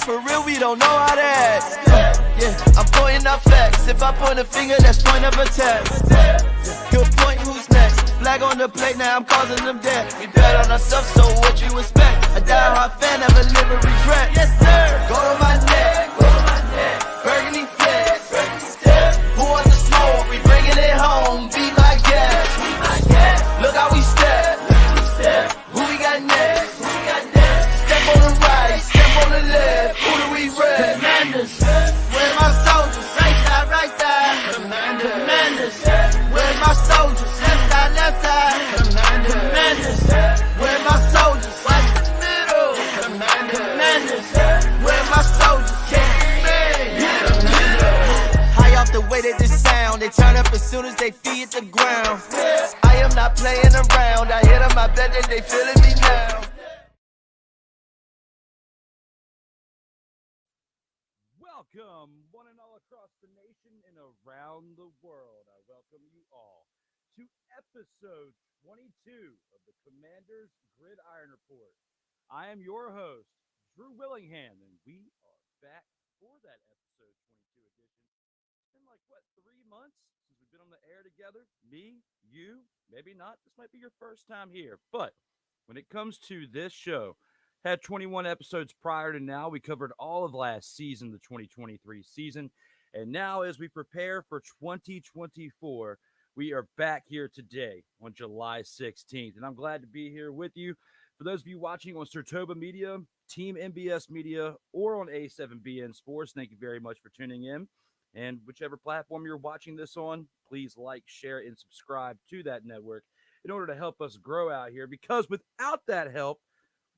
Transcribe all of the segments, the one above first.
Commanders for real, we don't know how to act. Yeah, I'm pointing out facts. If I point a finger, that's point of attack. Good point, who's next? Flag on the plate, now I'm causing them death. We bet on ourselves, so what you expect? A die-hard fan, never live with regret. Yes, sir. Go to my neck, go to my neck. Burgundy flex. Who wants the smoke? We bringing it home. Beat my gas. Look how we step. Who we got next? Step on the right, step on the left. Who do we rep? Commanders. Where's my soldiers? Right side. Commanders. Where's my soldiers? Left side. Commanders. Where's my soldiers? Watch the middle. Commanders. Where's my soldiers? High off the way that this sound, they turn up as soon as they feet hit the ground. I am not playing around. I hit them, I bet that they feeling me now. Welcome, one and all across the nation and around the world. I welcome you all to episode 22 of the Commanders Gridiron Report. I am your host, Drew Willingham, and we are back for that episode 22 edition. It's been like, 3 months since we've been on the air together? Me, you, maybe not. This might be your first time here. But when it comes to this show, had 21 episodes prior to now. We covered all of last season, the 2023 season. And now as we prepare for 2024, we are back here today on July 16th. And I'm glad to be here with you. For those of you watching on Sertoba Media, Team MBS Media, or on A7BN Sports, thank you very much for tuning in. And whichever platform you're watching this on, please like, share, and subscribe to that network in order to help us grow out here. Because without that help,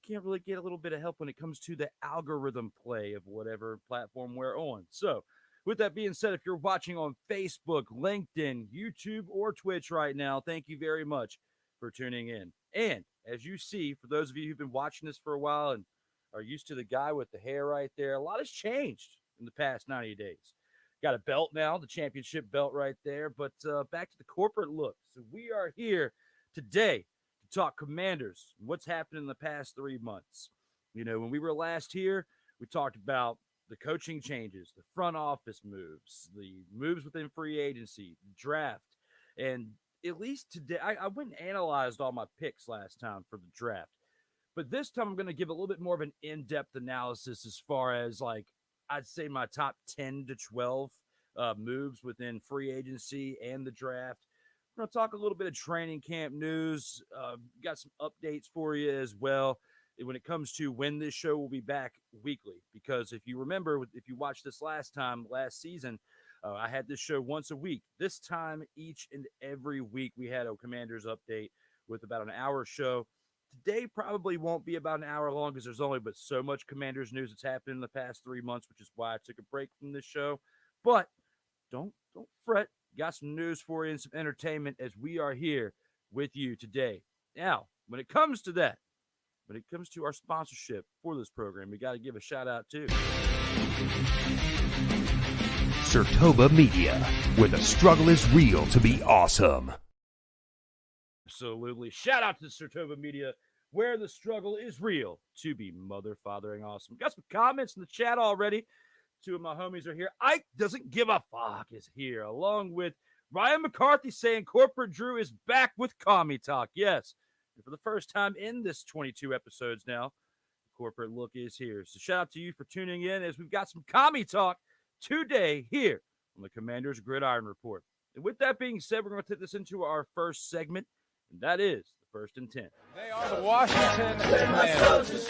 can't really get a little bit of help when it comes to the algorithm play of whatever platform we're on. So with that being said, if you're watching on Facebook, LinkedIn, YouTube, or Twitch right now, thank you very much for tuning in. And as you see, for those of you who've been watching this for a while and are used to the guy with the hair right there, a lot has changed in the past 90 days. Got a belt now, the championship belt right there, but back to the corporate look. So we are here today talk Commanders, what's happened in the past 3 months. You know, when we were last here, we talked about the coaching changes, the front office moves, the moves within free agency, the draft. And at least today, I went and analyzed all my picks last time for the draft. But this time I'm going to give a little bit more of an in-depth analysis as far as, like, I'd say my top 10 to 12 moves within free agency and the draft. We're going to talk a little bit of training camp news. Got some updates for you as well when it comes to when this show will be back weekly. Because if you remember, if you watched this last season, I had this show once a week. This time, each and every week, we had a Commanders update with about an hour show. Today probably won't be about an hour long because there's only but so much Commanders news that's happened in the past 3 months, which is why I took a break from this show. But don't fret. Got some news for you and some entertainment as we are here with you today. Now, when it comes to that, when it comes to our sponsorship for this program, we got to give a shout out to Sertoba Media, where the struggle is real to be awesome. Absolutely. Shout out to Sertoba Media, where the struggle is real to be mother-fathering awesome. Got some comments in the chat already. Two of my homies are here. Ike doesn't give a fuck is here, along with Ryan McCarthy saying Corporate Drew is back with Commie Talk. Yes, and for the first time in this 22 episodes now, the Corporate Look is here. So shout out to you for tuning in as we've got some Commie Talk today here on the Commanders Gridiron Report. And with that being said, we're going to take this into our first segment, and that is the First and 10. They are the Washington Commanders.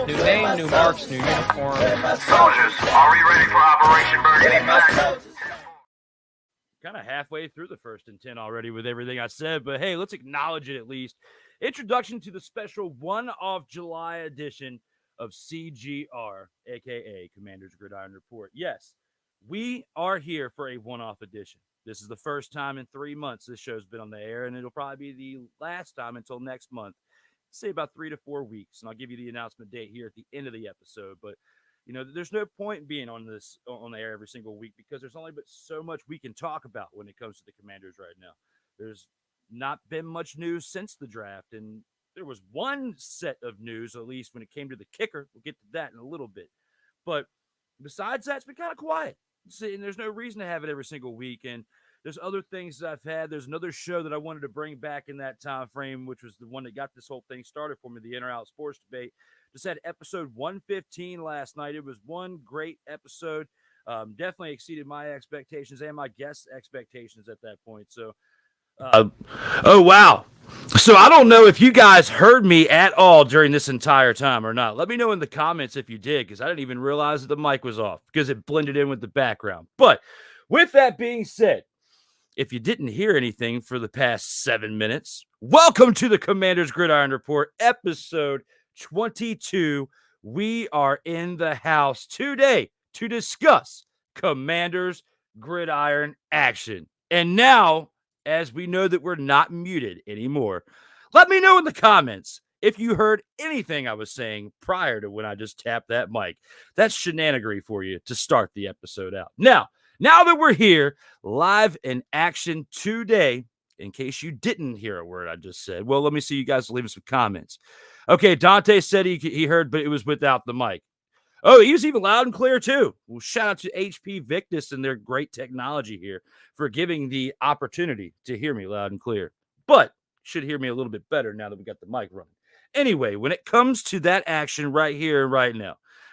New name, new marks, new uniform. Soldiers, are we ready for Operation Burgundy? Kind of halfway through the First and 10 already with everything I said, but hey, let's acknowledge it at least. Introduction to the special one-off July edition of CGR, a.k.a. Commanders Gridiron Report. Yes, we are here for a one-off edition. This is the first time in 3 months this show's been on the air, and it'll probably be the last time until next month. Say about 3 to 4 weeks, and I'll give you the announcement date here at the end of the episode. But you know, there's no point in being on the air every single week because there's only but so much we can talk about when it comes to the Commanders right now. There's not been much news since the draft, and there was one set of news, at least when it came to the kicker. We'll get to that in a little bit. But besides that, it's been kind of quiet. And there's no reason to have it every single week. And there's other things that I've had. There's another show that I wanted to bring back in that time frame, which was the one that got this whole thing started for me, the In or Out Sports Debate. Just had episode 115 last night. It was one great episode. Definitely exceeded my expectations and my guests' expectations at that point. So, oh, wow. So I don't know if you guys heard me at all during this entire time or not. Let me know in the comments if you did, because I didn't even realize that the mic was off because it blended in with the background. But with that being said, if you didn't hear anything for the past 7 minutes, welcome to the Commanders Gridiron Report, episode 22. We are in the house today to discuss Commanders Gridiron action. And now, as we know that we're not muted anymore, let me know in the comments if you heard anything I was saying prior to when I just tapped that mic. That's shenanigery for you to start the episode out. Now that we're here, live in action today, in case you didn't hear a word I just said, well, let me see you guys leave some comments. Okay, Dante said he heard, but it was without the mic. Oh, he was even loud and clear, too. Well, shout out to HP Victus and their great technology here for giving the opportunity to hear me loud and clear. But should hear me a little bit better now that we got the mic running. Anyway, when it comes to that action right here and right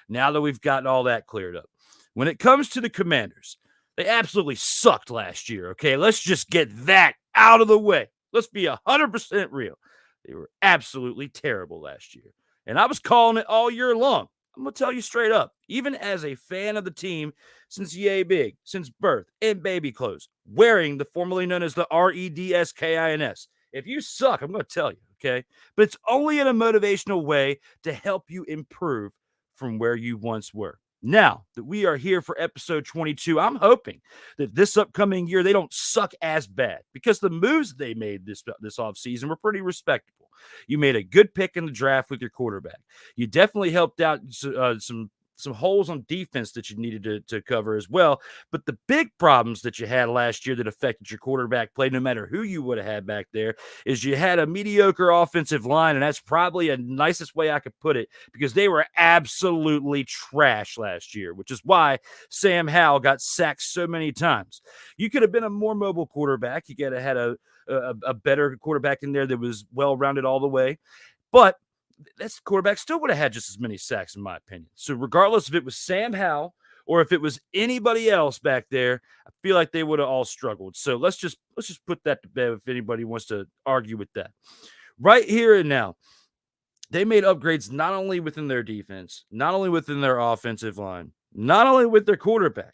now that we've gotten all that cleared up, when it comes to the Commanders, they absolutely sucked last year, okay? Let's just get that out of the way. Let's be 100% real. They were absolutely terrible last year. And I was calling it all year long. I'm going to tell you straight up, even as a fan of the team since yay big, since birth, in baby clothes, wearing the formerly known as the REDSKINS. If you suck, I'm going to tell you, okay? But it's only in a motivational way to help you improve from where you once were. Now that we are here for episode 22, I'm hoping that this upcoming year they don't suck as bad, because the moves they made this offseason were pretty respectable. You made a good pick in the draft with your quarterback. You definitely helped out some holes on defense that you needed to cover as well. But the big problems that you had last year that affected your quarterback play, no matter who you would have had back there, is you had a mediocre offensive line, and that's probably the nicest way I could put it, because they were absolutely trash last year, which is why Sam Howell got sacked so many times. You could have been a more mobile quarterback. You could have had a better quarterback in there that was well-rounded all the way. But this quarterback still would have had just as many sacks, in my opinion. So regardless if it was Sam Howell or if it was anybody else back there, I feel like they would have all struggled. So let's just put that to bed if anybody wants to argue with that. Right here and now, they made upgrades not only within their defense, not only within their offensive line, not only with their quarterback,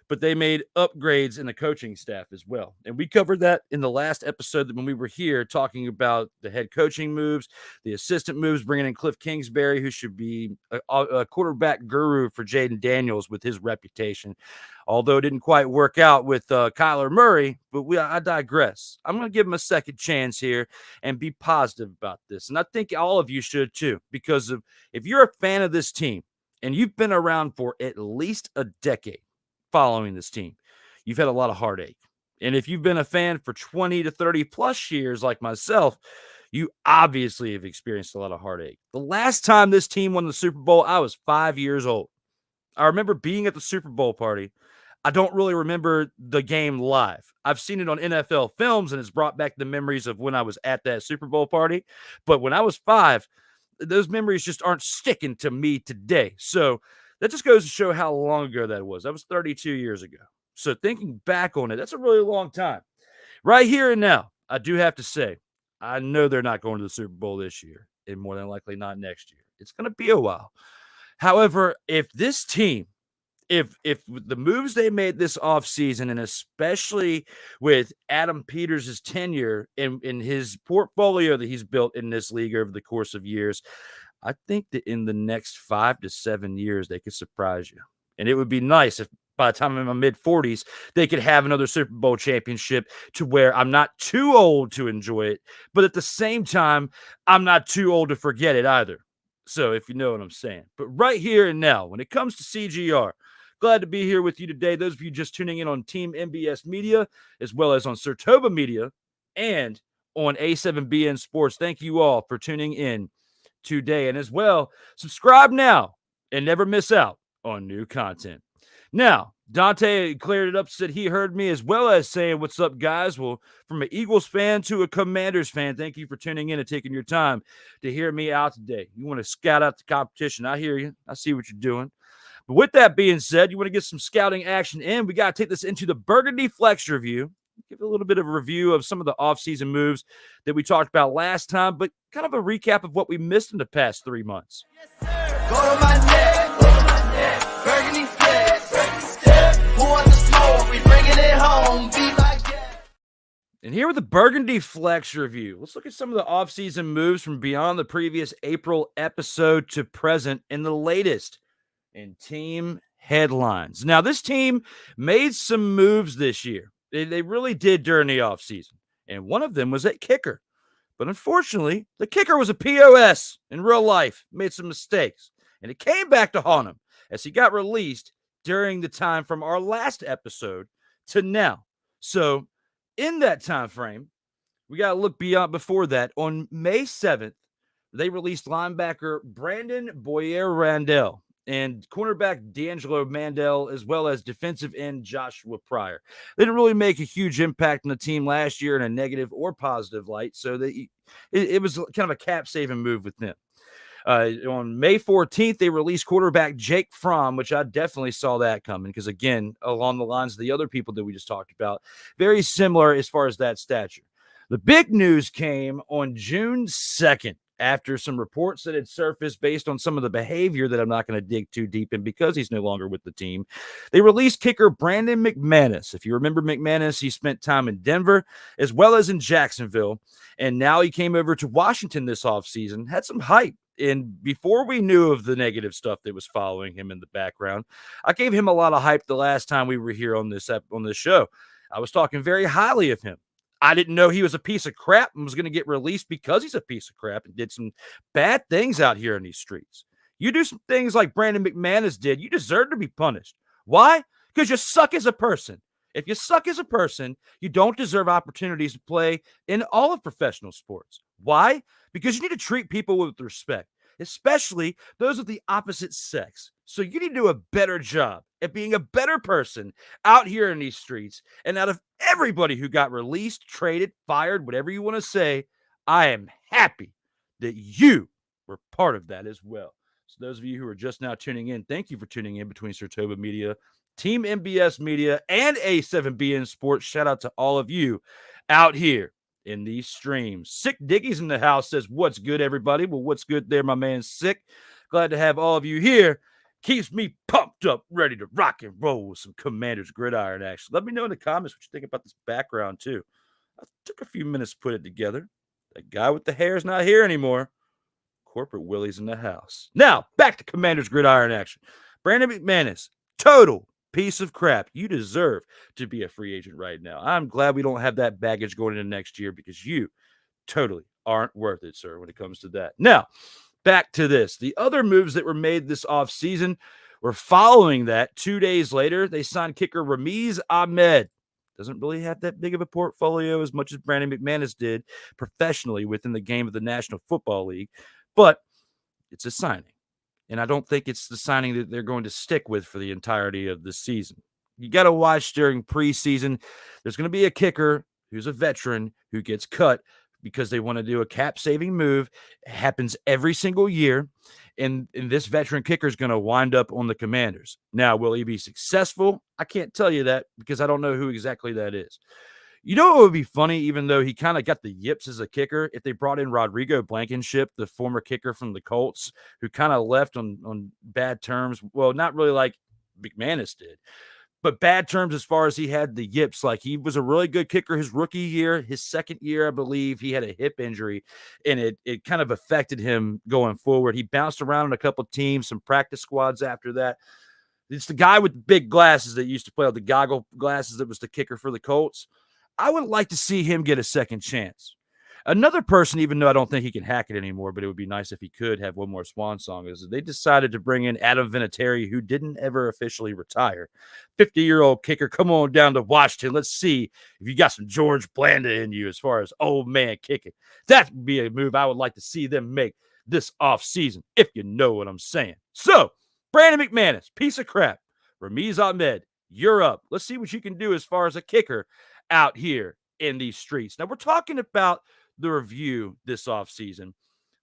but they made upgrades in the coaching staff as well. And we covered that in the last episode when we were here talking about the head coaching moves, the assistant moves, bringing in Cliff Kingsbury, who should be a quarterback guru for Jaden Daniels with his reputation, although it didn't quite work out with Kyler Murray. But I digress. I'm going to give him a second chance here and be positive about this. And I think all of you should too, because if you're a fan of this team and you've been around for at least a decade, following this team, you've had a lot of heartache. And if you've been a fan for 20 to 30 plus years like myself, you obviously have experienced a lot of heartache. The last time this team won the Super Bowl, I was 5 years old. I remember being at the Super Bowl party. I don't really remember the game live. I've seen it on NFL films, and it's brought back the memories of when I was at that Super Bowl party. But when I was 5, those memories just aren't sticking to me today. So that just goes to show how long ago that was. That was 32 years ago. So thinking back on it, that's a really long time. Right here and now, I do have to say, I know they're not going to the Super Bowl this year, and more than likely not next year. It's going to be a while. However, if this team, if the moves they made this offseason, and especially with Adam Peters' tenure in his portfolio that he's built in this league over the course of years, I think that in the next 5 to 7 years, they could surprise you. And it would be nice if by the time I'm in my mid-40s, they could have another Super Bowl championship to where I'm not too old to enjoy it, but at the same time, I'm not too old to forget it either. So if you know what I'm saying. But right here and now, when it comes to CGR, glad to be here with you today. Those of you just tuning in on Team MBS Media, as well as on Sertoba Media and on A7BN Sports. Thank you all for tuning in today. And as well, subscribe now and never miss out on new content. Now, Dante cleared it up, said he heard me, as well as saying, what's up, guys? Well, from an Eagles fan to a Commanders fan, thank you for tuning in and taking your time to hear me out today. You want to scout out the competition. I hear you. I see what you're doing. But with that being said, you want to get some scouting action in. We got to take this into the Burgundy Flex review. Give a little bit of a review of some of the offseason moves that we talked about last time, but kind of a recap of what we missed in the past 3 months. Go to my neck, Burgundy Flex. Who want the smoke? We bringing it home. Be like that. And here with the Burgundy Flex review, let's look at some of the offseason moves from beyond the previous April episode to present and the latest in team headlines. Now, this team made some moves this year. They really did during the offseason, and one of them was at kicker. But unfortunately, the kicker was a POS in real life, made some mistakes, and it came back to haunt him as he got released during the time from our last episode to now. So in that time frame, we got to look beyond before that. On May 7th, they released linebacker Brandon Boyer-Randall and cornerback D'Angelo Mandel, as well as defensive end Joshua Pryor. They didn't really make a huge impact on the team last year in a negative or positive light, so it was kind of a cap-saving move with them. On May 14th, they released quarterback Jake Fromm, which I definitely saw that coming because, again, along the lines of the other people that we just talked about, very similar as far as that stature. The big news came on June 2nd. After some reports that had surfaced based on some of the behavior that I'm not going to dig too deep in because he's no longer with the team, they released kicker Brandon McManus. If you remember McManus, he spent time in Denver as well as in Jacksonville, and now he came over to Washington this offseason, had some hype. And before we knew of the negative stuff that was following him in the background, I gave him a lot of hype the last time we were here on this show. I was talking very highly of him. I didn't know he was a piece of crap and was going to get released because he's a piece of crap and did some bad things out here in these streets. You do some things like Brandon McManus did, you deserve to be punished. Why? Because you suck as a person. If you suck as a person, you don't deserve opportunities to play in all of professional sports. Why? Because you need to treat people with respect, especially those of the opposite sex. So you need to do a better job at being a better person out here in these streets. And out of everybody who got released, traded, fired, whatever you want to say, I am happy that you were part of that as well. So those of you who are just now tuning in, thank you for tuning in between Sartoba Media, Team MBS Media, and A7BN Sports. Shout out to all of you out here in these streams. Sick Diggie's in the house says, what's good, everybody? Well, what's good there, my man Sick? Glad to have all of you here. Keeps me pumped up, ready to rock and roll with some Commanders Gridiron action. Let me know in the comments what you think about this background, too. I took a few minutes to put it together. That guy with the hair is not here anymore. Corporate Willie's in the house. Now, back to Commanders Gridiron action. Brandon McManus, total piece of crap. You deserve to be a free agent right now. I'm glad we don't have that baggage going into next year because you totally aren't worth it, sir, when it comes to that. Now, back to this. The other moves that were made this offseason were following that. 2 days later, they signed kicker Ramiz Ahmed. Doesn't really have that big of a portfolio as much as Brandon McManus did professionally within the game of the National Football League, but it's a signing. And I don't think it's the signing that they're going to stick with for the entirety of the season. You got to watch during preseason. There's going to be a kicker who's a veteran who gets cut because they want to do a cap-saving move. It happens every single year, and this veteran kicker is going to wind up on the Commanders. Now, will he be successful? I can't tell you that because I don't know who exactly that is. You know what would be funny, even though he kind of got the yips as a kicker, if they brought in Rodrigo Blankenship, the former kicker from the Colts, who kind of left on bad terms. Well, not really like McManus did, but bad terms as far as he had the yips. Like, he was a really good kicker his rookie year. His second year, I believe, he had a hip injury, and it kind of affected him going forward. He bounced around in a couple of teams, some practice squads after that. It's the guy with the big glasses that used to play with the goggle glasses that was the kicker for the Colts. I would like to see him get a second chance. Another person, even though I don't think he can hack it anymore, but it would be nice if he could have one more swan song, is they decided to bring in Adam Vinatieri, who didn't ever officially retire. 50-year-old kicker, come on down to Washington. Let's see if you got some George Blanda in you as far as old man kicking. That would be a move I would like to see them make this offseason, if you know what I'm saying. So, Brandon McManus, piece of crap. Ramiz Ahmed, you're up. Let's see what you can do as far as a kicker out here in these streets. Now, we're talking about the review this offseason.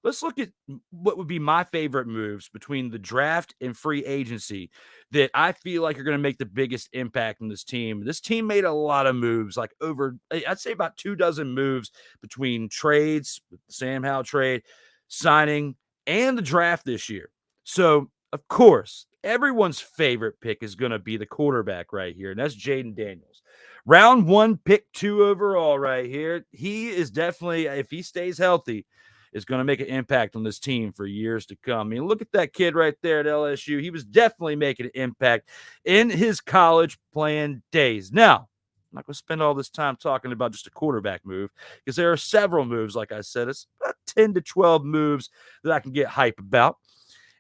Let's look at what would be my favorite moves between the draft and free agency that I feel like are going to make the biggest impact on this team. This team made a lot of moves, like I'd say about 24 moves between trades, the Sam Howell trade, signing, and the draft this year. So, of course, everyone's favorite pick is going to be the quarterback right here, and that's Jaden Daniels. Round 1, pick 2 overall right here. He is definitely, if he stays healthy, is going to make an impact on this team for years to come. I mean, look at that kid right there at LSU. He was definitely making an impact in his college playing days. Now, I'm not going to spend all this time talking about just a quarterback move because there are several moves, like I said. It's about 10 to 12 moves that I can get hype about.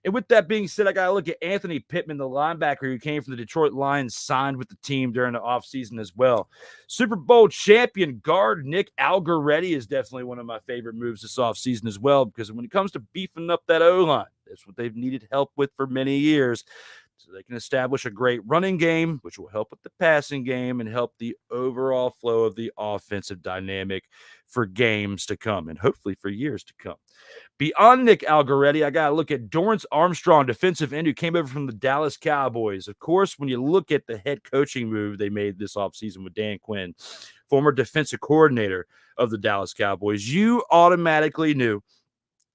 And with that being said, I got to look at Anthony Pittman, the linebacker who came from the Detroit Lions, signed with the team during the offseason as well. Super Bowl champion guard Nick Algoretti is definitely one of my favorite moves this offseason as well, because when it comes to beefing up that O-line, that's what they've needed help with for many years. So they can establish a great running game, which will help with the passing game and help the overall flow of the offensive dynamic for games to come and hopefully for years to come. Beyond Nick Algoretti, I got to look at Dorrance Armstrong, defensive end who came over from the Dallas Cowboys. Of course, when you look at the head coaching move they made this offseason with Dan Quinn, former defensive coordinator of the Dallas Cowboys, you automatically knew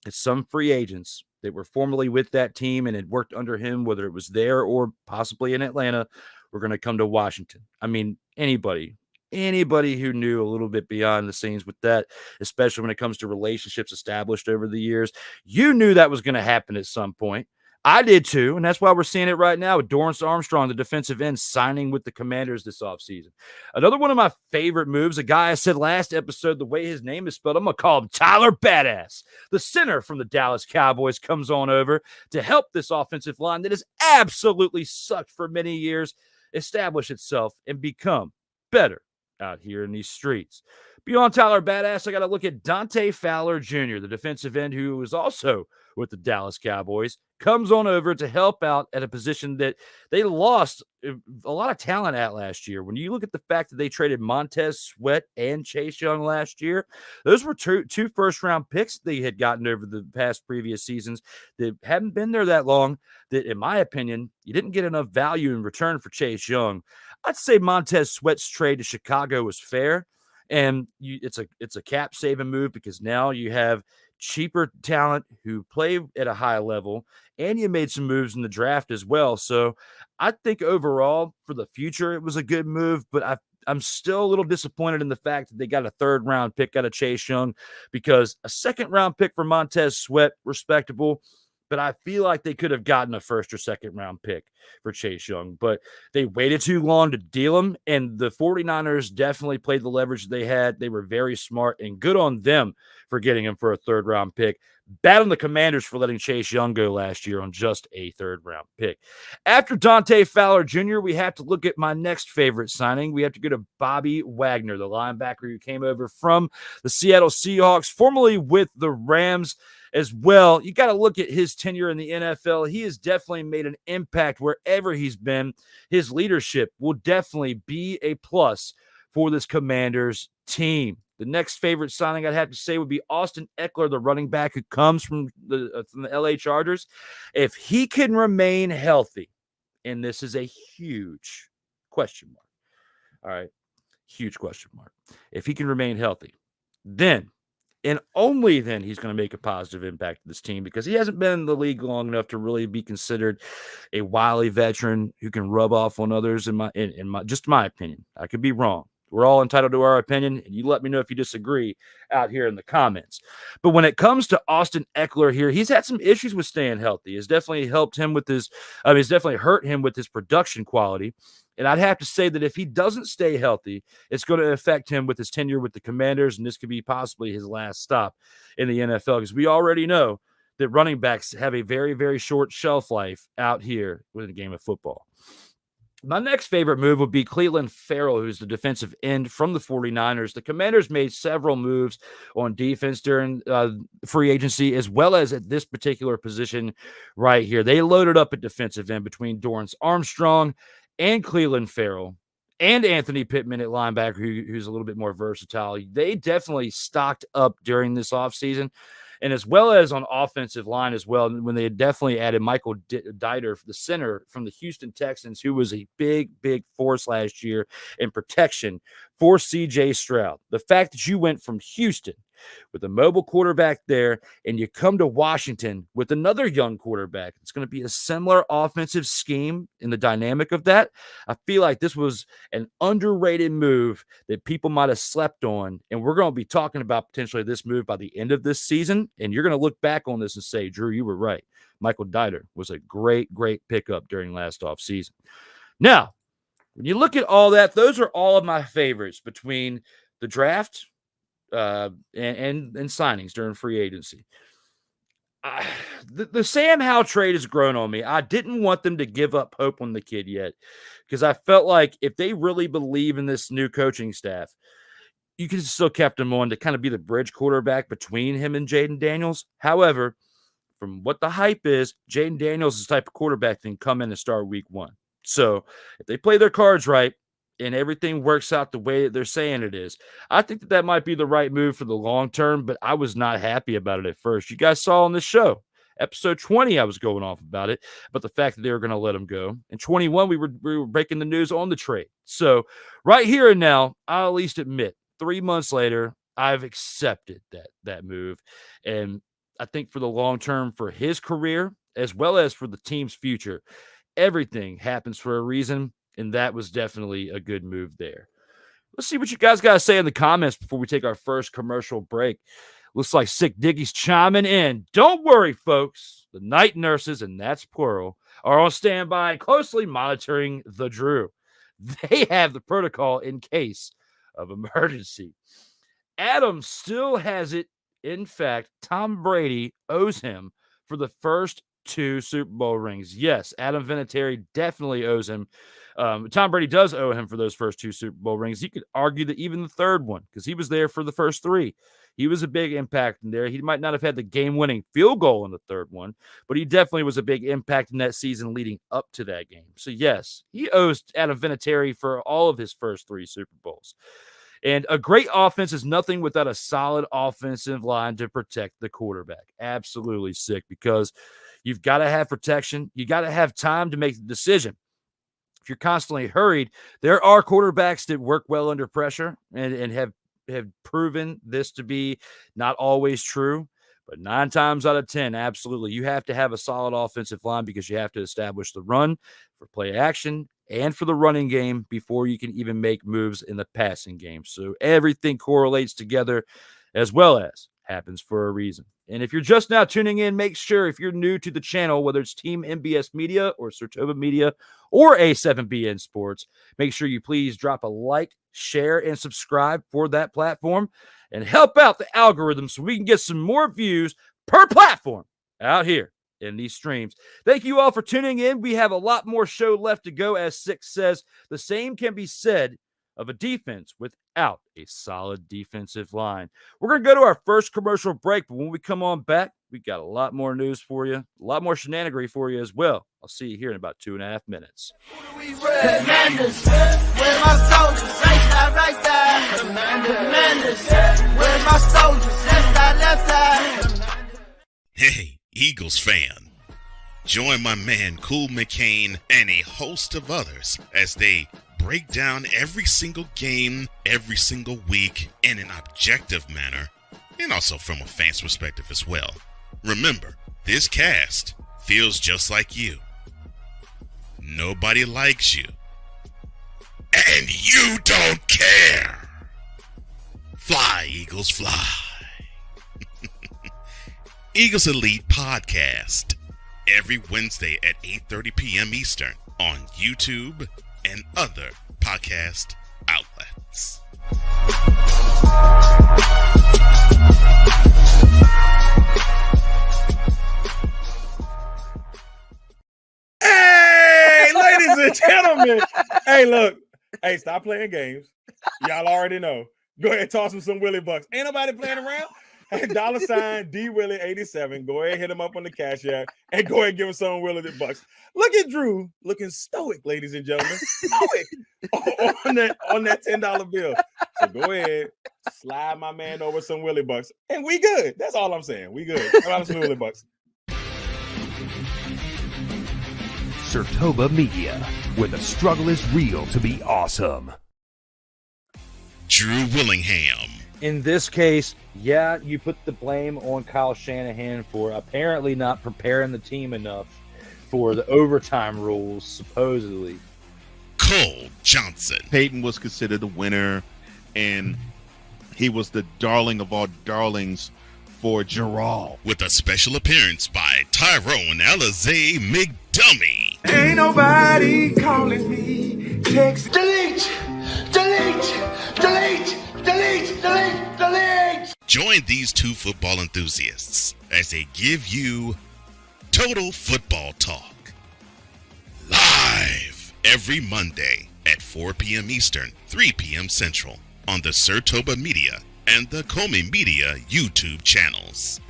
that some free agents that were formerly with that team and had worked under him, whether it was there or possibly in Atlanta, were going to come to Washington. I mean, anybody who knew a little bit beyond the scenes with that, especially when it comes to relationships established over the years, you knew that was going to happen at some point. I did too, and that's why we're seeing it right now with Dorrance Armstrong, the defensive end, signing with the Commanders this offseason. Another one of my favorite moves, a guy I said last episode, the way his name is spelled, I'm going to call him Tyler Badass. The center from the Dallas Cowboys comes on over to help this offensive line that has absolutely sucked for many years establish itself and become better out here in these streets. Beyond Tyler Badass, I got to look at Dante Fowler Jr., the defensive end who was also with the Dallas Cowboys, comes on over to help out at a position that they lost a lot of talent at last year. When you look at the fact that they traded Montez Sweat and Chase Young last year, those were two first-round picks they had gotten over the past previous seasons that hadn't been there that long, that, in my opinion, you didn't get enough value in return for Chase Young. I'd say Montez Sweat's trade to Chicago was fair, and it's a cap-saving move because now you have cheaper talent who play at a high level, and you made some moves in the draft as well. So I think overall for the future, it was a good move, but I'm still a little disappointed in the fact that they got a 3rd-round pick out of Chase Young, because a 2nd-round pick for Montez Sweat, respectable, but I feel like they could have gotten a 1st or 2nd-round pick for Chase Young, but they waited too long to deal him, and the 49ers definitely played the leverage they had. They were very smart, and good on them for getting him for a 3rd-round pick. Bad on the Commanders for letting Chase Young go last year on just a 3rd-round pick. After Dante Fowler Jr., we have to look at my next favorite signing. We have to go to Bobby Wagner, the linebacker who came over from the Seattle Seahawks, formerly with the Rams as well. You got to look at his tenure in the NFL. He has definitely made an impact wherever he's been. His leadership will definitely be a plus for this Commanders team. The next favorite signing I'd have to say would be Austin Eckler, the running back who comes from the LA Chargers. If he can remain healthy, and this is a huge question mark, all right, huge question mark. If he can remain healthy, then and only then he's going to make a positive impact to this team, because he hasn't been in the league long enough to really be considered a wily veteran who can rub off on others. In my opinion, I could be wrong. We're all entitled to our opinion, and you let me know if you disagree out here in the comments. But when it comes to Austin Eckler here, he's had some issues with staying healthy. It's definitely helped him with his it's definitely hurt him with his production quality. And I'd have to say that if he doesn't stay healthy, it's going to affect him with his tenure with the Commanders, and this could be possibly his last stop in the NFL, because we already know that running backs have a very, very short shelf life out here with the game of football. My next favorite move would be Clelin Ferrell, who's the defensive end from the 49ers. The Commanders made several moves on defense during free agency, as well as at this particular position right here. They loaded up at defensive end between Dorrance Armstrong and Clelin Ferrell and Anthony Pittman at linebacker, who's a little bit more versatile. They definitely stocked up during this offseason. And as well as on offensive line as well, when they had definitely added Michael Dieter, the center from the Houston Texans, who was a big, big force last year in protection for C.J. Stroud. The fact that you went from Houston with a mobile quarterback there, and you come to Washington with another young quarterback, it's going to be a similar offensive scheme in the dynamic of that. I feel like this was an underrated move that people might have slept on, and we're going to be talking about potentially this move by the end of this season, and you're going to look back on this and say, Drew, you were right. Michael Dieter was a great, great pickup during last offseason. Now, when you look at all that, those are all of my favorites between the draft and signings during free agency. The Sam Howell trade has grown on me. I didn't want them to give up hope on the kid yet, because I felt like if they really believe in this new coaching staff, you could still kept him on to kind of be the bridge quarterback between him and Jaden Daniels. However, from what the hype is, Jaden Daniels is the type of quarterback that can come in and start week 1. So if they play their cards right, and everything works out the way that they're saying it is, I think that might be the right move for the long term, but I was not happy about it at first. You guys saw on this show, episode 20, I was going off about it, but the fact that they were going to let him go. In 21, we were breaking the news on the trade. So right here and now, I'll at least admit, 3 months later, I've accepted that move. And I think for the long term, for his career, as well as for the team's future, everything happens for a reason. And that was definitely a good move there. Let's see what you guys got to say in the comments before we take our first commercial break. Looks like Sick Diggy's chiming in. Don't worry, folks. The night nurses, and that's plural, are on standby and closely monitoring the Drew. They have the protocol in case of emergency. Adam still has it. In fact, Tom Brady owes him for the first 2 Super Bowl rings. Yes, Adam Vinatieri definitely owes him. Tom Brady does owe him for those first 2 Super Bowl rings. You could argue that even the third one, because he was there for the first 3. He was a big impact in there. He might not have had the game-winning field goal in the third one, but he definitely was a big impact in that season leading up to that game. So, yes, he owes Adam Vinatieri for all of his first 3 Super Bowls. And a great offense is nothing without a solid offensive line to protect the quarterback. Absolutely sick, because you've got to have protection. You got to have time to make the decision. If you're constantly hurried, there are quarterbacks that work well under pressure and have proven this to be not always true. But 9 times out of 10, absolutely, you have to have a solid offensive line, because you have to establish the run for play action and for the running game before you can even make moves in the passing game. So everything correlates together, as well as happens for a reason. And if you're just now tuning in, make sure, if you're new to the channel, whether it's Team MBS Media or Sartoba Media or A7BN Sports, make sure you please drop a like, share, and subscribe for that platform, and help out the algorithm so we can get some more views per platform out here in these streams. Thank you all for tuning in. We have a lot more show left to go. As Six says, the same can be said of a defense without a solid defensive line. We're going to go to our first commercial break, but when we come on back, we got a lot more news for you, a lot more shenanigery for you as well. I'll see you here in about 2.5 minutes. Commanders, where my soldiers, right side. Commanders, where my soldiers, left side. Hey, Eagles fan. Join my man Cool McCain and a host of others as they break down every single game, every single week in an objective manner, and also from a fan's perspective as well. Remember, this cast feels just like you. Nobody likes you. and you don't care. Fly, Eagles, fly. Eagles Elite Podcast, every Wednesday at 8:30 p.m. Eastern on YouTube and other podcast outlets. Hey, ladies and gentlemen. Hey, look. Hey, stop playing games. Y'all already know. Go ahead and toss him some Willie Bucks. Ain't nobody playing around. Hey, $sign DWillie87. Go ahead and hit him up on the Cash App and go ahead and give him some Willie Bucks. Look at Drew looking stoic, ladies and gentlemen. Stoic on that $10 bill. So go ahead, slide my man over some Willie Bucks, and we good. That's all I'm saying. We good. Some Willie Bucks. Sertoba Media, where the struggle is real to be awesome. Drew Willingham. In this case, yeah, you put the blame on Kyle Shanahan for apparently not preparing the team enough for the overtime rules, supposedly. Cole Johnson. Peyton was considered the winner, and he was the darling of all darlings for Gerald. With a special appearance by Tyrone Alizé McDummy. Ain't nobody calling me. Text. Delete. Join these two football enthusiasts as they give you Total Football Talk. Live every Monday at 4 p.m. Eastern, 3 p.m. Central on the Sertoba Media and the Comey Media YouTube channels.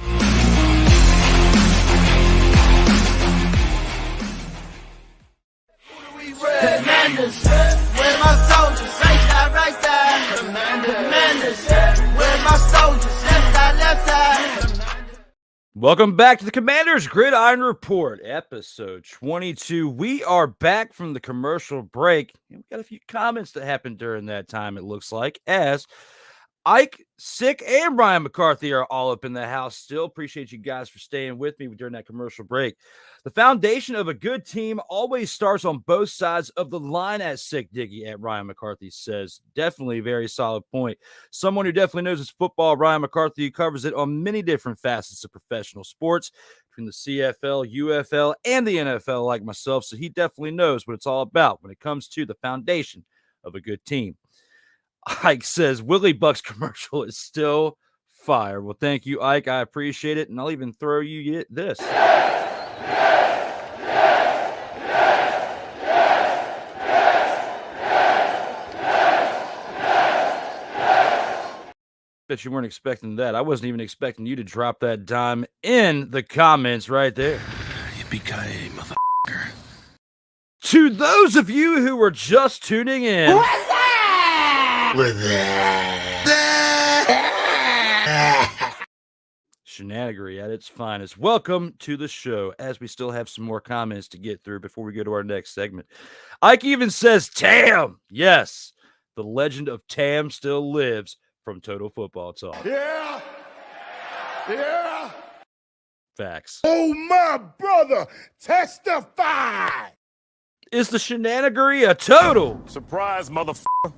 Commanders, where my soldiers, right side. Commanders, where my soldiers, left side. Welcome back to the Commanders Gridiron Report, episode 22. We are back from the commercial break. We got a few comments that happened during that time, it looks like, as Ike, Sick, and Brian McCarthy are all up in the house still. Appreciate you guys for staying with me during that commercial break. The foundation of a good team always starts on both sides of the line, as Sick Diggy at Ryan McCarthy says. Definitely a very solid point. Someone who definitely knows his football, Ryan McCarthy, covers it on many different facets of professional sports, between the CFL, UFL, and the NFL like myself, so he definitely knows what it's all about when it comes to the foundation of a good team. Ike says, Willie Bucks commercial is still fire. Well, thank you, Ike. I appreciate it, and I'll even throw you this. Bet you weren't expecting that. I wasn't even expecting you to drop that dime in the comments right there. Yippee-ki-yay, motherfucker. To those of you who were just tuning in, shenanigery at its finest. Welcome to the show, as we still have some more comments to get through before we go to our next segment. Ike even says, Tam. Yes, the legend of Tam still lives from Total Football Talk. Yeah. Facts. Oh, my brother, testify. Is the shenanigery a total? Surprise, motherfucker.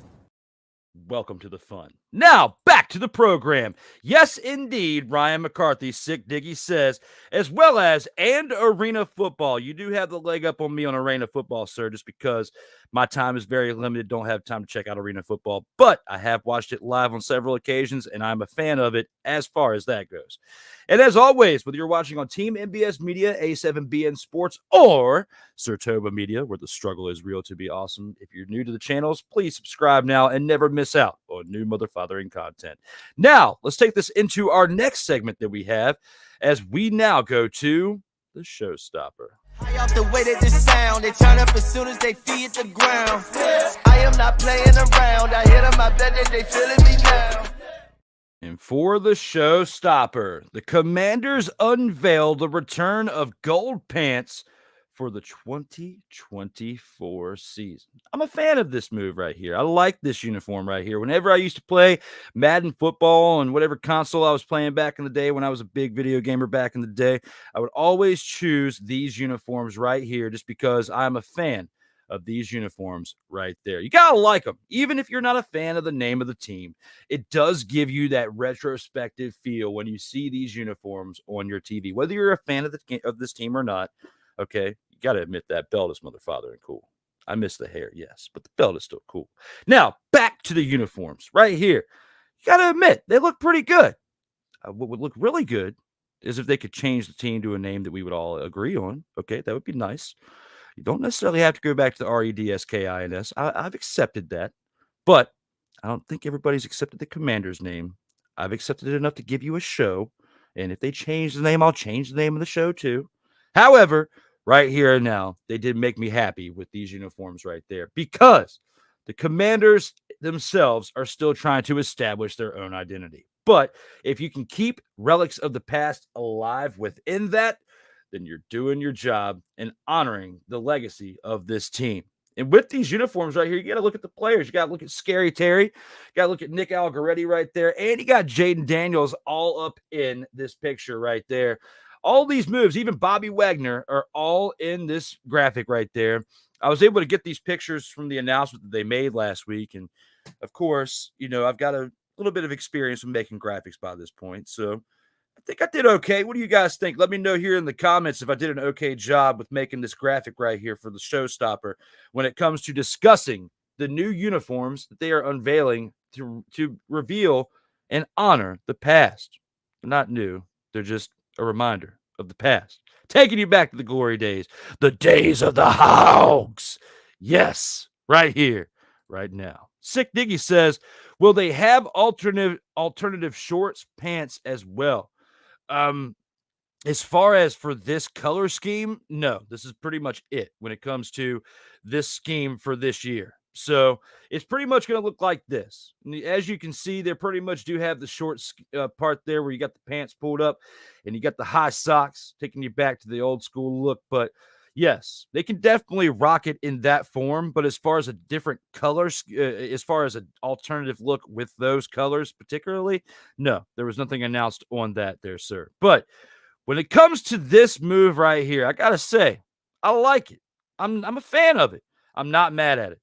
Welcome to the fun. Now, back to the program. Yes, indeed, Ryan McCarthy, Sick Diggy says, as well as and arena football. You do have the leg up on me on arena football, sir, just because my time is very limited. Don't have time to check out arena football, but I have watched it live on several occasions, and I'm a fan of it as far as that goes. And as always, whether you're watching on Team MBS Media, A7BN Sports, or Sertoba Media, where the struggle is real to be awesome, if you're new to the channels, please subscribe now and never miss out on new motherfathering content. Now, let's take this into our next segment that we have, as we now go to the Showstopper. I off the way that this sound, they turn up as soon as they feed the ground. I am not playing around. I hit them, I bet that they feeling me now. And for the Showstopper, the Commanders unveil the return of gold pants for the 2024 season. I'm a fan of this move right here. I like this uniform right here. Whenever I used to play Madden football and whatever console I was playing back in the day, when I was a big video gamer back in the day, I would always choose these uniforms right here just because I'm a fan of these uniforms right there. You got to like them. Even if you're not a fan of the name of the team, it does give you that retrospective feel when you see these uniforms on your TV, whether you're a fan of this team or not. Okay, you got to admit that belt is motherfather and cool. I miss the hair, yes, but the belt is still cool. Now, back to the uniforms right here. You got to admit, they look pretty good. What would look really good is if they could change the team to a name that we would all agree on. Okay, that would be nice. You don't necessarily have to go back to the REDSKINS. I've accepted that, but I don't think everybody's accepted the Commanders name. I've accepted it enough to give you a show, and if they change the name, I'll change the name of the show too. However, right here and now, they did make me happy with these uniforms right there because the Commanders themselves are still trying to establish their own identity. But if you can keep relics of the past alive within that, then you're doing your job and honoring the legacy of this team. And with these uniforms right here, you got to look at the players. You got to look at Scary Terry. You got to look at Nick Algoretti right there. And you got Jaden Daniels all up in this picture right there. All these moves, even Bobby Wagner, are all in this graphic right there. I was able to get these pictures from the announcement that they made last week. And, of course, you know, I've got a little bit of experience with making graphics by this point. So I think I did okay. What do you guys think? Let me know here in the comments if I did an okay job with making this graphic right here for the Showstopper when it comes to discussing the new uniforms that they are unveiling to reveal and honor the past. They're not new. They're just a reminder of the past. Taking you back to the glory days. The days of the Hogs. Yes, right here, right now. Sick Diggy says, will they have alternative shorts, pants as well? As far as for this color scheme, no, this is pretty much it when it comes to this scheme for this year. So it's pretty much going to look like this. As you can see, they pretty much do have the short part there where you got the pants pulled up and you got the high socks taking you back to the old school look. But yes, they can definitely rock it in that form. But as far as a different colors, as far as an alternative look with those colors particularly, no, there was nothing announced on that there, sir. But when it comes to this move right here, I got to say, I like it. I'm a fan of it. I'm not mad at it.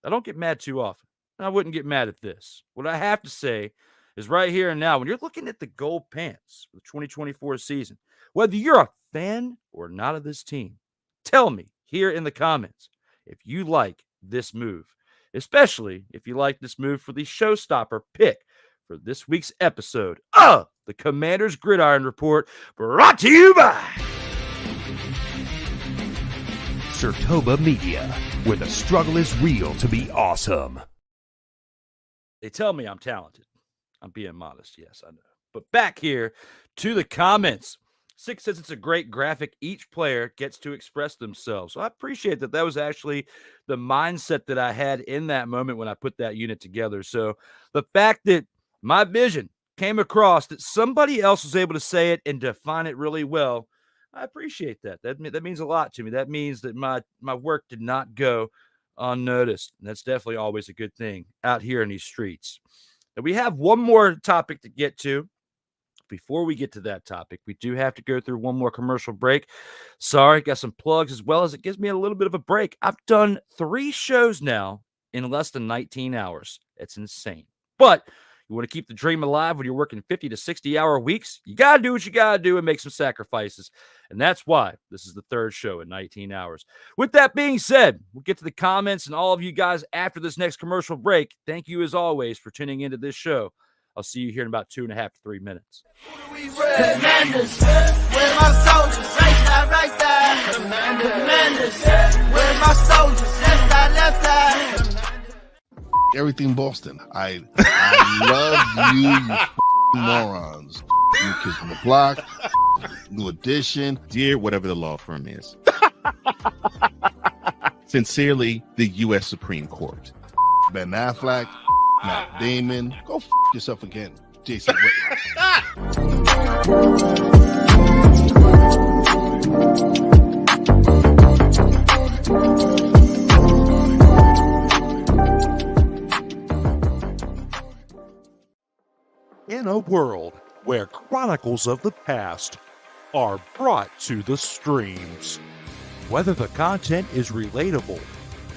I don't get mad too often. I wouldn't get mad at this. What I have to say is right here and now, when you're looking at the gold pants for the 2024 season, whether you're a fan or not of this team, tell me here in the comments if you like this move, especially if you like this move for the Showstopper pick for this week's episode of the Commanders Gridiron Report, brought to you by Showstopper Media, where the struggle is real to be awesome. They tell me I'm talented. I'm being modest, yes, I know. But back here to the comments. Six says it's a great graphic. Each player gets to express themselves. So I appreciate that. That was actually the mindset that I had in that moment when I put that unit together. So the fact that my vision came across, that somebody else was able to say it and define it really well, I appreciate that. That means a lot to me. That means that my work did not go unnoticed. And that's definitely always a good thing out here in these streets. And we have one more topic to get to. Before we get to that topic, we do have to go through one more commercial break. Sorry, got some plugs as well as it gives me a little bit of a break. I've done 3 shows now in less than 19 hours. It's insane. But you want to keep the dream alive when you're working 50 to 60-hour weeks? You got to do what you got to do and make some sacrifices. And that's why this is the 3rd show in 19 hours. With that being said, we'll get to the comments and all of you guys after this next commercial break. Thank you, as always, for tuning into this show. I'll see you here in about 2.5 to 3 minutes. Commanders, where my soldiers, right side. Commanders, where my soldiers, left side. Everything Boston. I love you morons. New Kids on the Block, New Edition. Dear whatever the law firm is. Sincerely, the U.S. Supreme Court. Ben Affleck, Matt Damon. Go yourself again, Jason Whitlock. In a world where chronicles of the past are brought to the streams, whether the content is relatable,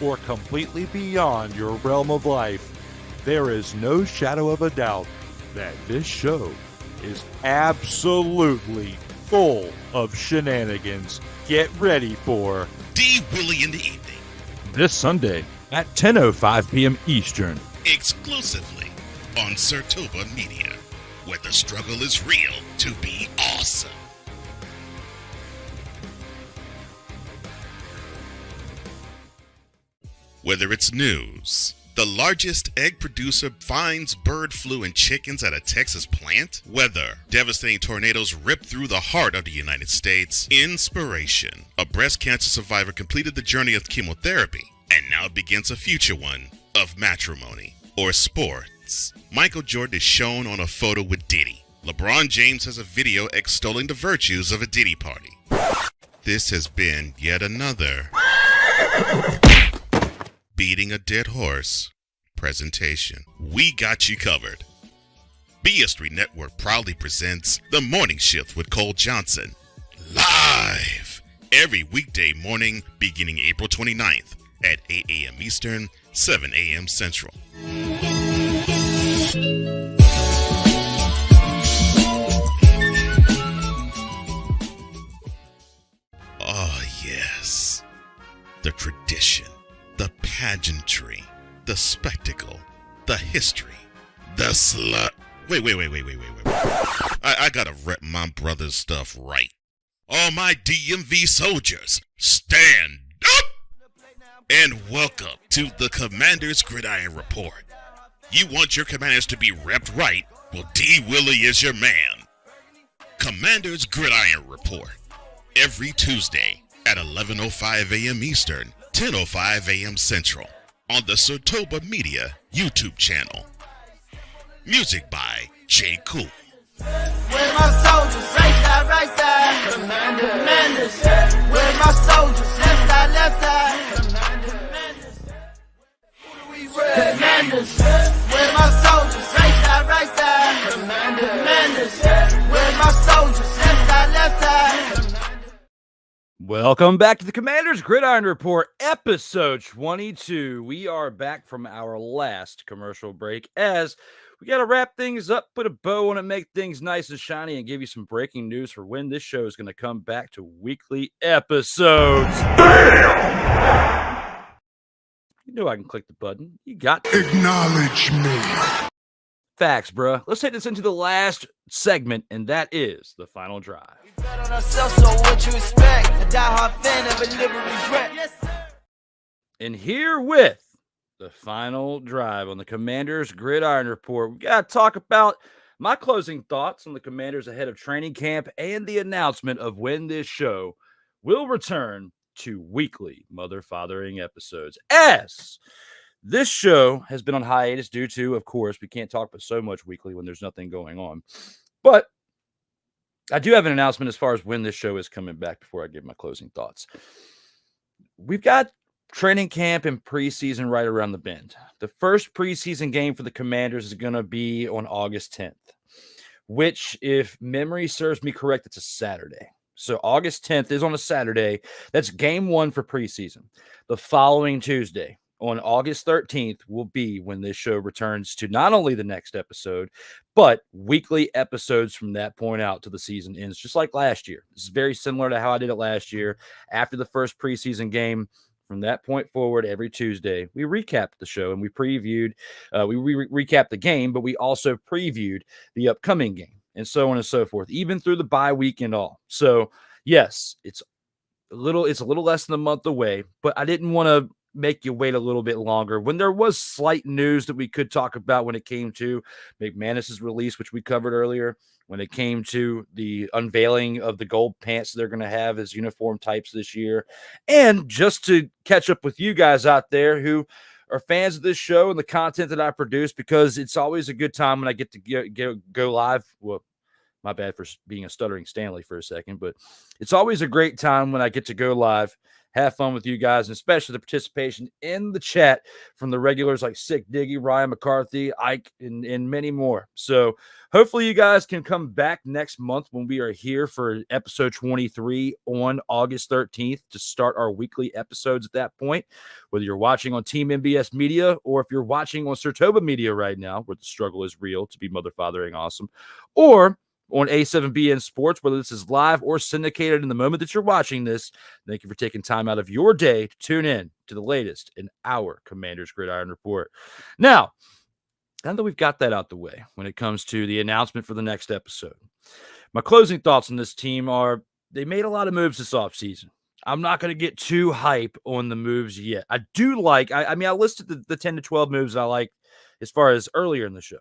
or completely beyond your realm of life, there is no shadow of a doubt that this show is absolutely full of shenanigans. Get ready for D. Willie in the evening, this Sunday at 10:05 p.m. Eastern. exclusively on Surtoba Media, where the struggle is real to be awesome. Whether it's news, the largest egg producer finds bird flu in chickens at a Texas plant, weather, devastating tornadoes rip through the heart of the United States, inspiration, a breast cancer survivor completed the journey of chemotherapy, and now begins a future one of matrimony, or sports. Michael Jordan is shown on a photo with Diddy. LeBron James has a video extolling the virtues of a Diddy party. This has been yet another beating a dead horse presentation. We got you covered. BS3 Network proudly presents The Morning Shift with Cole Johnson, live every weekday morning beginning April 29th at 8 a.m. Eastern, 7 a.m. Central. Oh, yes. The tradition, the pageantry, the spectacle, the history, the slut. Wait. I gotta rep my brother's stuff right. All my DMV soldiers, stand up! And welcome to the Commanders Gridiron Report. You want your Commanders to be repped right? Well, D. Willie is your man. Commanders Gridiron Report. Every Tuesday at 11:05 a.m. Eastern, 10:05 a.m. Central on the Surtoba Media YouTube channel. Music by J.KUL. Where my soldiers, right side, Commanders. Where my soldiers, left side, Commanders. Where my soldiers, right side, Commanders. Where my soldiers, left side. Welcome back to the Commanders Gridiron Report, episode 22. We are back from our last commercial break as we got to wrap things up, put a bow on it, make things nice and shiny, and give you some breaking news for when this show is going to come back to weekly episodes. You know I can click the button. You got to. Acknowledge me. Facts, bruh. Let's take this into the last segment, and that is the final drive. We bet on ourselves, so what you expect? A diehard fan never live with regret. Yes, sir. And here with the final drive on the Commanders Gridiron Report, we got to talk about my closing thoughts on the Commanders ahead of training camp and the announcement of when this show will return to weekly mother-fathering episodes. As this show has been on hiatus due to, of course, we can't talk about so much weekly when there's nothing going on. But I do have an announcement as far as when this show is coming back before I give my closing thoughts. We've got training camp and preseason right around the bend. The first preseason game for the Commanders is going to be on August 10th, which, if memory serves me correct, it's a Saturday. So August 10th is on a Saturday. That's game one for preseason. The following Tuesday, on August 13th, will be when this show returns to not only the next episode, but weekly episodes from that point out to the season ends, just like last year. This is very similar to how I did it last year. After the first preseason game, from that point forward, every Tuesday, we recapped the show and we previewed, recapped the game, but we also previewed the upcoming game and so on and so forth, even through the bye week and all. So, yes, it's a little less than a month away, but I didn't want to make you wait a little bit longer when there was slight news that we could talk about when it came to McManus's release, which we covered earlier, when it came to the unveiling of the gold pants they're going to have as uniform types this year. And just to catch up with you guys out there who are fans of this show and the content that I produce, because it's always a good time when I get to go live. Well, my bad for being a stuttering Stanley for a second, but it's always a great time when I get to go live have fun with you guys, and especially the participation in the chat from the regulars like Sick Diggy, Ryan McCarthy, Ike, and many more. So hopefully you guys can come back next month when we are here for episode 23 on August 13th to start our weekly episodes at that point, whether you're watching on Team MBS Media or if you're watching on Sartoba Media right now, where the struggle is real to be mother-fathering awesome, or on A7BN Sports, whether this is live or syndicated in the moment that you're watching this. Thank you for taking time out of your day to tune in to the latest in our Commanders Gridiron Report. Now that we've got that out the way when it comes to the announcement for the next episode, my closing thoughts on this team are they made a lot of moves this offseason. I'm not going to get too hype on the moves yet. I do like, I listed the 10 to 12 moves I like as far as earlier in the show.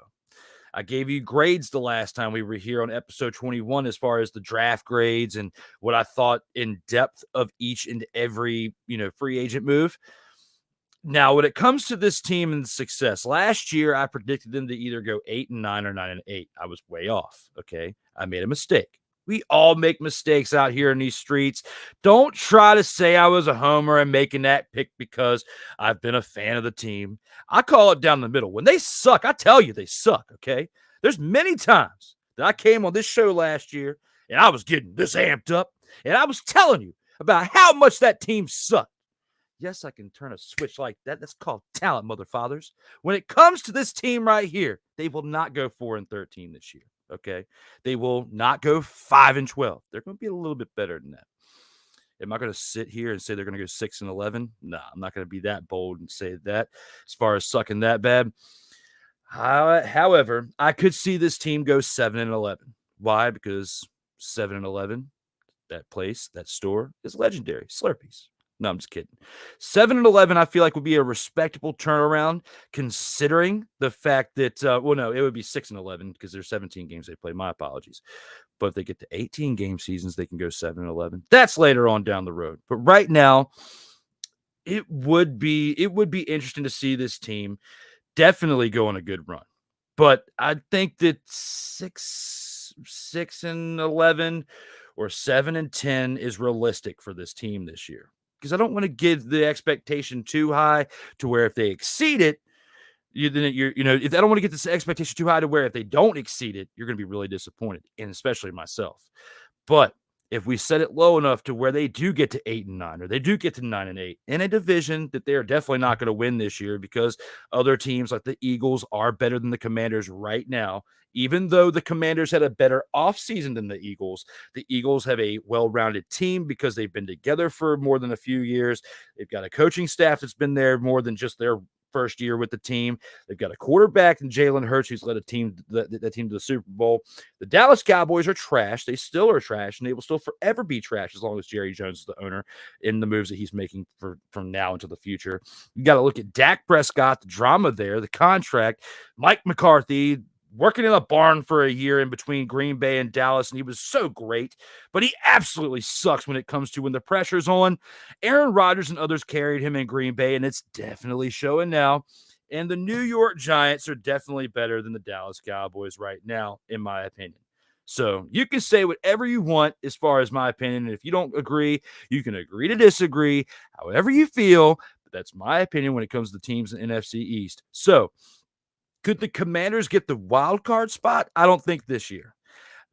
I gave you grades the last time we were here on episode 21 as far as the draft grades and what I thought in depth of each and every, free agent move. Now, when it comes to this team and success, last year I predicted them to either go 8-9 or 9-8. I was way off. Okay. I made a mistake. We all make mistakes out here in these streets. Don't try to say I was a homer and making that pick because I've been a fan of the team. I call it down the middle. When they suck, I tell you they suck, okay? There's many times that I came on this show last year and I was getting this amped up and I was telling you about how much that team sucked. Yes, I can turn a switch like that. That's called talent, motherfathers. When it comes to this team right here, they will not go 4-13 this year. Okay, they will not go 5-12. They're going to be a little bit better than that. Am I going to sit here and say they're going to go 6-11? No, I'm not going to be that bold and say that as far as sucking that bad. However, I could see this team go 7-11. Why? Because 7-11, that place, that store is legendary. Slurpees. No, I'm just kidding. 7-11, I feel like would be a respectable turnaround, considering the fact that, it would be 6-11 because there's 17 games they play. My apologies. But if they get to 18 game seasons, they can go 7-11. That's later on down the road. But right now, it would be interesting to see this team definitely go on a good run. But I think that 6-11 or 7-10 is realistic for this team this year. Because I don't want to give the expectation too high to where if they exceed it, I don't want to get this expectation too high to where if they don't exceed it, you're going to be really disappointed, and especially myself. But if we set it low enough to where they do get to 8-9 or they do get to 9-8 in a division that they are definitely not going to win this year because other teams like the Eagles are better than the Commanders right now. Even though the Commanders had a better offseason than the Eagles have a well-rounded team because they've been together for more than a few years. They've got a coaching staff that's been there more than just their first year with the team. They've got a quarterback in Jalen Hurts who's led a team that team to the Super Bowl. The Dallas Cowboys are trash. They still are trash, and they will still forever be trash as long as Jerry Jones is the owner in the moves that he's making from now into the future. You got to look at Dak Prescott, the drama there, the contract, Mike McCarthy, working in a barn for a year in between Green Bay and Dallas, and he was so great, but he absolutely sucks when it comes to when the pressure's on. Aaron Rodgers and others carried him in Green Bay, and it's definitely showing now. And the New York Giants are definitely better than the Dallas Cowboys right now, in my opinion. So you can say whatever you want as far as my opinion, and if you don't agree, you can agree to disagree, however you feel, but that's my opinion when it comes to the teams in the NFC East. So, could the Commanders get the wild card spot? I don't think this year.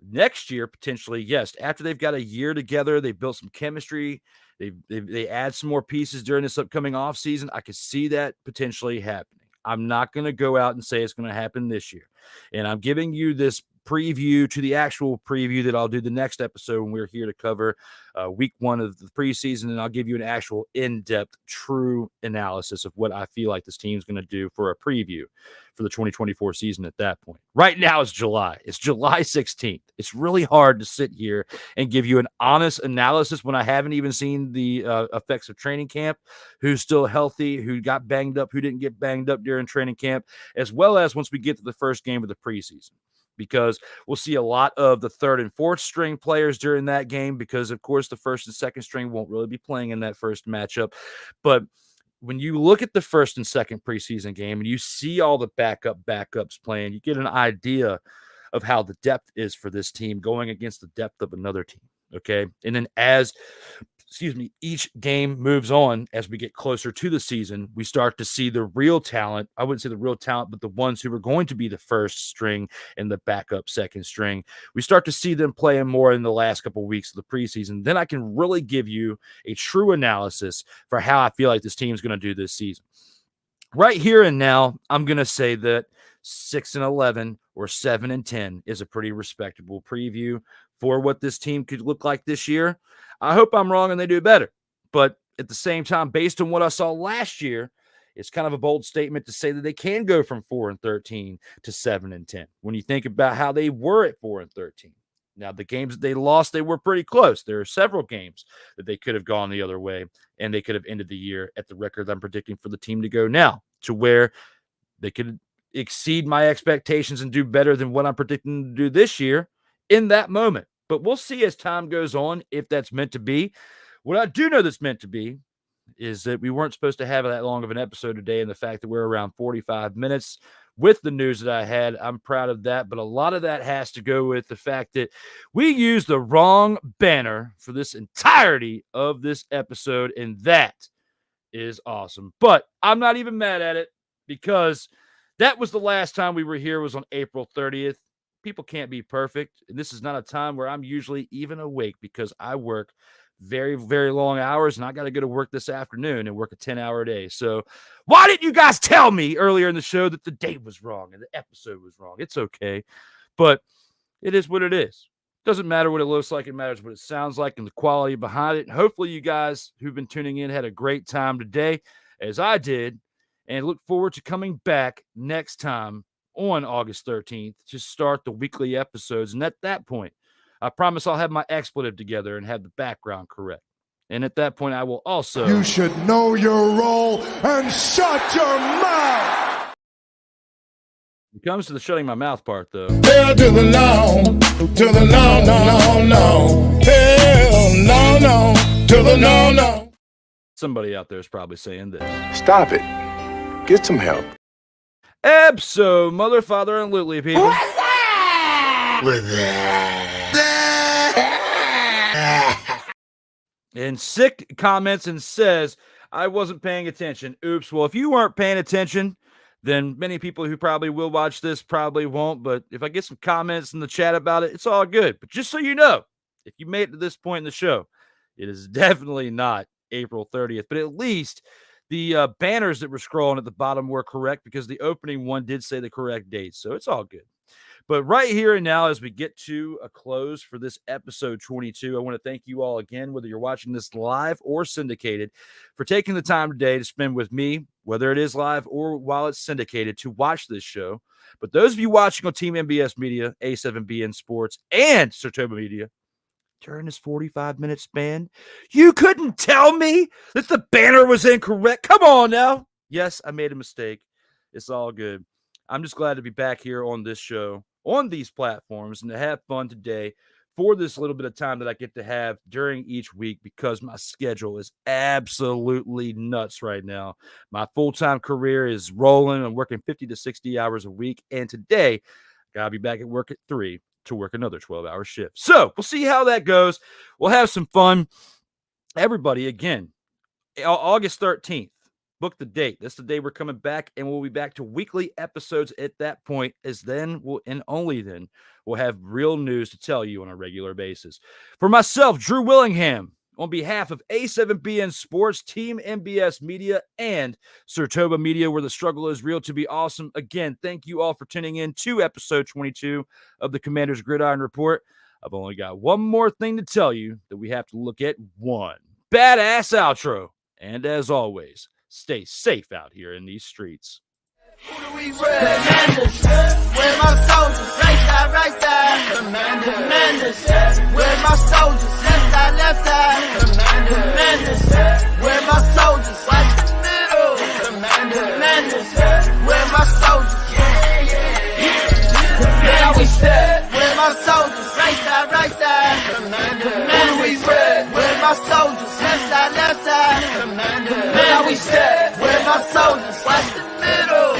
Next year, potentially, yes. After they've got a year together, they've built some chemistry. They add some more pieces during this upcoming offseason. I could see that potentially happening. I'm not going to go out and say it's going to happen this year. And I'm giving you this preview to the actual preview that I'll do the next episode when we're here to cover week 1 of the preseason, and I'll give you an actual in-depth, true analysis of what I feel like this team's going to do for a preview for the 2024 season at that point. Right now it's July. It's July 16th. It's really hard to sit here and give you an honest analysis when I haven't even seen the effects of training camp, who's still healthy, who got banged up, who didn't get banged up during training camp, as well as once we get to the first game of the preseason. Because we'll see a lot of the third and fourth string players during that game because, of course, the first and second string won't really be playing in that first matchup. But when you look at the first and second preseason game and you see all the backups playing, you get an idea of how the depth is for this team going against the depth of another team, okay? And then as each game moves on as we get closer to the season, we start to see the real talent. I wouldn't say the real talent, but the ones who are going to be the first string and the backup second string. We start to see them playing more in the last couple of weeks of the preseason. Then I can really give you a true analysis for how I feel like this team is going to do this season. Right here and now, I'm going to say that 6-11 or 7-10 is a pretty respectable preview for what this team could look like this year. I hope I'm wrong and they do better. But at the same time, based on what I saw last year, it's kind of a bold statement to say that they can go from 4-13 to 7-10. When you think about how they were at 4-13. Now, the games that they lost, they were pretty close. There are several games that they could have gone the other way, and they could have ended the year at the record I'm predicting for the team to go now, to where they could exceed my expectations and do better than what I'm predicting to do this year in that moment. But we'll see as time goes on if that's meant to be. What I do know that's meant to be is that we weren't supposed to have that long of an episode today, and the fact that we're around 45 minutes with the news that I had, I'm proud of that. But a lot of that has to go with the fact that we used the wrong banner for this entirety of this episode, and that is awesome. But I'm not even mad at it because that was the last time we were here was on April 30th. People can't be perfect. And this is not a time where I'm usually even awake because I work very, very long hours, and I got to go to work this afternoon and work a 10-hour day. So why didn't you guys tell me earlier in the show that the date was wrong and the episode was wrong? It's okay, but it is what it is. Doesn't matter what it looks like. It matters what it sounds like and the quality behind it. And hopefully you guys who've been tuning in had a great time today, as I did, and look forward to coming back next time on August 13th to start the weekly episodes. And at that point, I promise I'll have my expletive together and have the background correct. And at that point, I will also... You should know your role and shut your mouth! When it comes to the shutting my mouth part, though... Hell to the no, to the no, no, no, no. Hell no, no, to the no, no. Somebody out there is probably saying this. Stop it. Get some help. Abso, mother, father, and Lutely, people. What's that? With that. And Sick comments and says, I wasn't paying attention. Oops. Well, if you weren't paying attention, then many people who probably will watch this probably won't. But if I get some comments in the chat about it, it's all good. But just so you know, if you made it to this point in the show, it is definitely not April 30th. But at least the banners that were scrolling at the bottom were correct because the opening one did say the correct date. So it's all good. But right here and now, as we get to a close for this episode 22, I want to thank you all again, whether you're watching this live or syndicated, for taking the time today to spend with me, whether it is live or while it's syndicated, to watch this show. But those of you watching on Team MBS Media, A7BN Sports, and Sartoba Media, during this 45-minute span, you couldn't tell me that the banner was incorrect. Come on now. Yes, I made a mistake. It's all good. I'm just glad to be back here on this show, on these platforms, and to have fun today for this little bit of time that I get to have during each week because my schedule is absolutely nuts right now. My full-time career is rolling. I'm working 50 to 60 hours a week, and today I got to be back at work at 3 to work another 12-hour shift. So we'll see how that goes. We'll have some fun. Everybody, again, August 13th. Book the date. That's the day we're coming back, and we'll be back to weekly episodes at that point, as then and only then we'll have real news to tell you on a regular basis. For myself, Drew Willingham, on behalf of A7BN Sports, Team MBS Media, and Sartoba Media, where the struggle is real to be awesome. Again, thank you all for tuning in to episode 22 of the Commanders Gridiron Report. I've only got one more thing to tell you that we have to look at. One badass outro. And as always, stay safe out here in these streets. Who do we rep? Commanders. Where my soldiers? Right side. Commanders. Where my soldiers? Left side. Commanders. Where my soldiers? Watch the middle. Commanders. Where my soldiers? Now we step. Where my soldiers? Right side. Who do we rep? Where my soldiers? Left side. Now we step. Where my soldiers? Watch the middle.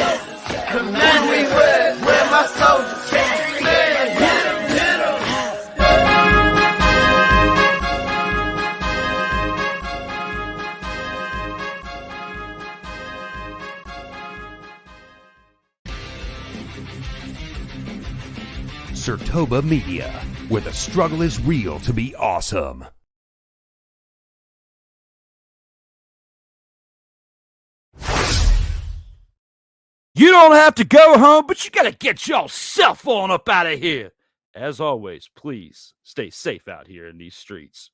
Command we red, where my soldiers can't stand. Hit 'em. Surtoba Media, where the struggle is real to be awesome. You don't have to go home, but you got to get yourself on up out of here. As always, please stay safe out here in these streets.